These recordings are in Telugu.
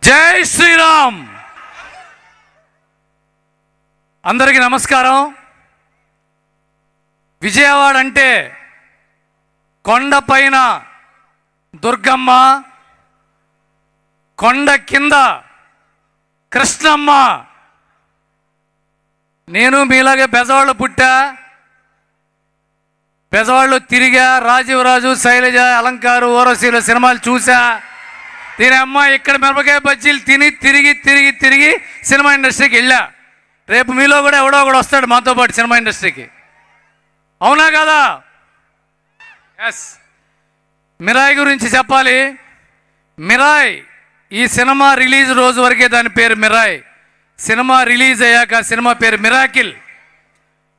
జై శ్రీరామ్. అందరికీ నమస్కారం. విజయవాడ అంటే కొండపైన దుర్గమ్మ, కొండ కింద కృష్ణమ్మ. నేను మీలాగే బెజవాడలో పుట్టా, బెజవాడలో తిరిగా, రాజీవరాజు, శైలజ, అలంకారు, ఓరసీల సినిమాలు చూసా. దీని అమ్మ ఇక్కడ మిరపకాయ బజ్జీలు తిని తిరిగి తిరిగి తిరిగి సినిమా ఇండస్ట్రీకి వెళ్ళా. రేపు మీలో కూడా ఎవడో ఒకడు వస్తాడు మాతో పాటు సినిమా ఇండస్ట్రీకి. అవునా కదా? ఎస్. మిరాయి గురించి చెప్పాలి. మిరాయ్ ఈ సినిమా రిలీజ్ రోజు వరకే దాని పేరు మిరాయ్. సినిమా రిలీజ్ అయ్యాక సినిమా పేరు మిరాకిల్.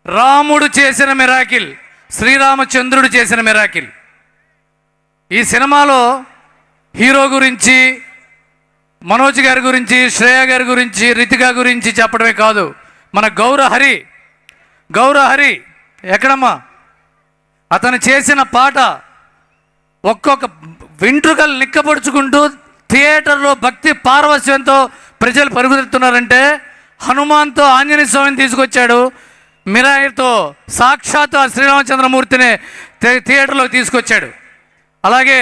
రాముడు చేసిన మిరాకిల్, శ్రీరామచంద్రుడు చేసిన మిరాకిల్. ఈ సినిమాలో హీరో గురించి, మనోజ్ గారి గురించి, శ్రేయ గారి గురించి, రితిక గురించి చెప్పడమే కాదు, మన గౌరహరి ఎక్కడమ్మా అతను చేసిన పాట ఒక్కొక్క వెంట్రుకలు నిక్కపడుచుకుంటూ థియేటర్లో భక్తి పారవస్యంతో ప్రజలు పరుగుతున్నారంటే హనుమాన్తో ఆంజనేయ స్వామిని తీసుకొచ్చాడు. మిరాయితో సాక్షాత్ శ్రీరామచంద్రమూర్తిని థియేటర్లోకి తీసుకొచ్చాడు. అలాగే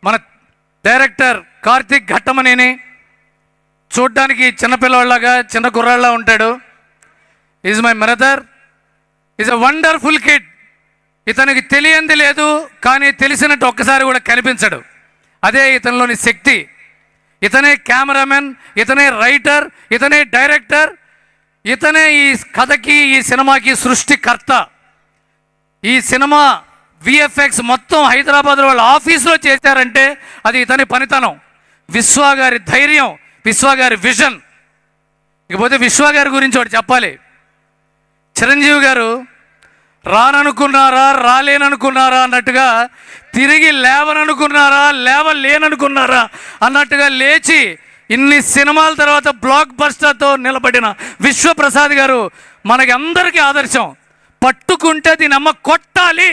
మన డైరెక్టర్ కార్తిక్ ఘట్టమనేని చూడ్డానికి చిన్నపిల్లవాళ్ళగా, చిన్న కుర్రాళ్ళ ఉంటాడు. Is my brother, is a wonderful kid. ఇతనికి తెలియంది లేదు, కానీ తెలిసినట్టు ఒక్కసారి కూడా కనిపించడు. అదే ఇతనిలోని శక్తి. ఇతనే కెమెరామెన్, ఇతనే రైటర్, ఇతనే డైరెక్టర్, ఇతనే ఈ కథకి, ఈ సినిమాకి సృష్టికర్త. ఈ సినిమా విఎఫ్ఎక్స్ మొత్తం హైదరాబాద్ వాళ్ళ ఆఫీస్లో చేశారంటే అది ఇతని పనితనం. విశ్వగారి ధైర్యం, విశ్వగారి విజన్. ఇకపోతే విశ్వగారి గురించి ఒకటి చెప్పాలి. చిరంజీవి గారు రాననుకున్నారా, రాలేననుకున్నారా అన్నట్టుగా, తిరిగి లేవననుకున్నారా, లేవలేననుకున్నారా అన్నట్టుగా లేచి ఇన్ని సినిమాల తర్వాత బ్లాక్ బస్టర్తో నిలబడిన విశ్వప్రసాద్ గారు మనకి అందరికీ ఆదర్శం. పట్టుకుంటే దీని అమ్మ కొట్టాలి,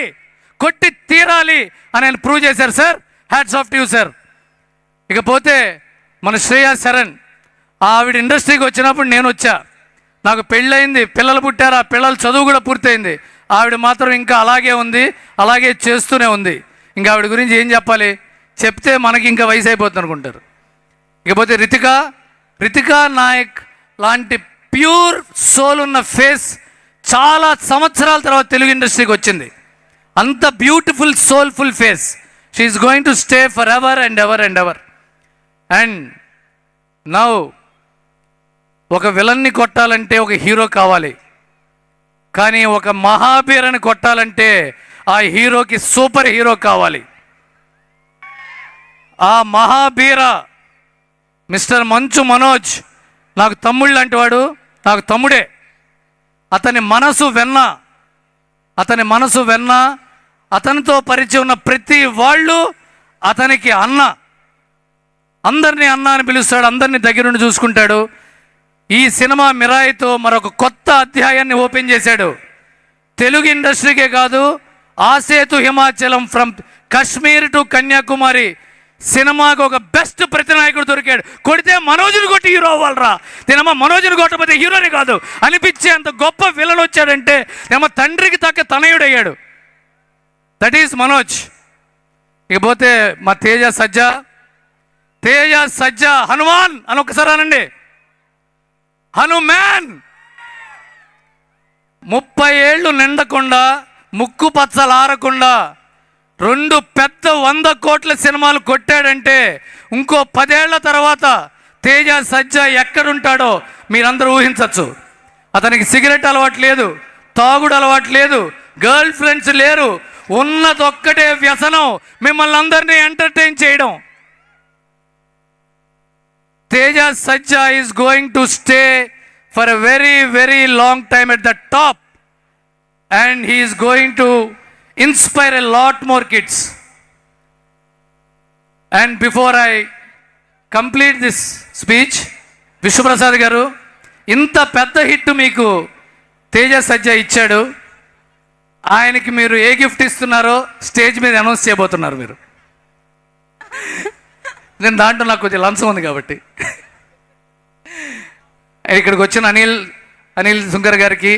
కొట్టి తీరాలి అని ఆయన ప్రూవ్ చేశారు sir. Hats off to you sir. ఇకపోతే మన శ్రేయా శరణ్, ఆవిడ ఇండస్ట్రీకి వచ్చినప్పుడు నేను వచ్చా. నాకు పెళ్ళయింది, పిల్లలు పుట్టారు, ఆ పిల్లల చదువు కూడా పూర్తయింది. ఆవిడ మాత్రం ఇంకా అలాగే ఉంది, అలాగే చేస్తూనే ఉంది. ఇంకా ఆవిడ గురించి ఏం చెప్పాలి, చెప్తే మనకి ఇంకా వయసు అయిపోతుంది అనుకుంటారు. ఇకపోతే రితిక నాయక్ లాంటి ప్యూర్ సోల్ ఉన్న ఫేస్ చాలా సంవత్సరాల తర్వాత తెలుగు ఇండస్ట్రీకి వచ్చింది. అంత beautiful soulful face. She is going to stay for ever and ever and ever. And now ఒక విలన్ని కొట్టాలంటే ఒక హీరో కావాలి, కానీ ఒక మహాబీరని కొట్టాలంటే ఆ హీరోకి సూపర్ హీరో కావాలి. ఆ మహాబీర మిస్టర్ మంచు మనోజ్ నాకు తమ్ముళ్ళు లాంటి వాడు, నాకు తమ్ముడే. అతని మనసు వెన్న, అతనితో పరిచయం ఉన్న ప్రతి వాళ్ళు అతనికి అన్న. అందరినీ అన్న అని పిలుస్తాడు, అందరినీ దగ్గర నుండి చూసుకుంటాడు. ఈ సినిమా మిరాయితో మరొక కొత్త అధ్యాయాన్ని ఓపెన్ చేశాడు. తెలుగు ఇండస్ట్రీకే కాదు, ఆసేతు హిమాచలం ఫ్రమ్ కాశ్మీర్ టు కన్యాకుమారి సినిమాకు ఒక బెస్ట్ ప్రతినాయకుడు దొరికాడు. కొడితే మనోజ్ని కొట్టి హీరో అవ్వాలరా, నేనమ్మ మనోజ్ని కొట్టకపోతే హీరోని కాదు అనిపించే అంత గొప్ప విలన్ వచ్చాడంటే నేమ తండ్రికి తగ్గ తనయుడయ్యాడు. That is Manoj. ఇకపోతే మా తేజ సజ్జా హనుమాన్ అని ఒకసారి అనండి. హనుమాన్ 30 ఏళ్ళు నిండకుండా, ముక్కు పచ్చలారకుండా 2 పెద్ద 100 కోట్ల సినిమాలు కొట్టాడంటే ఇంకో 10 ఏళ్ల తర్వాత తేజ సజ్జా ఎక్కడుంటాడో మీరందరూ ఊహించవచ్చు. అతనికి సిగరెట్ అలవాటు లేదు, తాగుడు అలవాటు లేదు, గర్ల్ ఫ్రెండ్స్ లేరు. ఉన్నదొక్కటే వ్యసనం, మిమ్మల్ని అందరినీ ఎంటర్టైన్ చేయడం. Teja Sajja is going to stay for a very very long time at the top and he is going to inspire a lot more kids. And before I complete this speech, Vishwaprasad గారు, ఇంత పెద్ద హిట్ మీకు తేజ సజ్జా ఇచ్చాడు. ఆయనకి మీరు ఏ గిఫ్ట్ ఇస్తున్నారో స్టేజ్ మీద అనౌన్స్ చేయబోతున్నారు. మీరు నేను దాంట్లో నాకు కొంచెం లంచం ఉంది కాబట్టి. ఇక్కడికి వచ్చిన అనిల్ సుంకర్ గారికి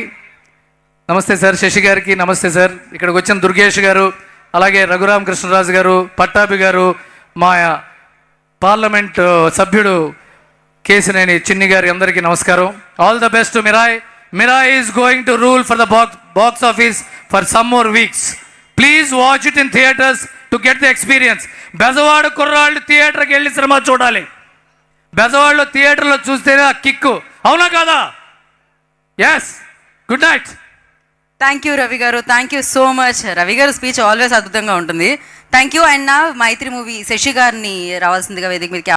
నమస్తే సార్, శశి గారికి నమస్తే సార్, ఇక్కడికి వచ్చిన దుర్గేష్ గారు, అలాగే రఘురామ కృష్ణరాజు గారు, పట్టాభి గారు, మా పార్లమెంట్ సభ్యుడు కేసినేని చిన్ని గారి అందరికీ నమస్కారం. All the best to Mirai. Mirai is going to rule for the box office for some more weeks. Please watch it in theatres to get the experience. Bezawada కుర్రాళ్ళు థియేటర్కి వెళ్ళి సినిమా చూడాలి. బెజవాడలో థియేటర్లో చూస్తేనే ఆ కిక్కు, అవునా కాదా? Yes. Good night. Thank you Ravi garu, thank you so much. Ravi garu speech always అద్భుతంగా ఉంటుంది. Thank you. అండ్ నా మైత్రి మూవీ శశి గారిని రావాల్సిందిగా వేదిక మీదకి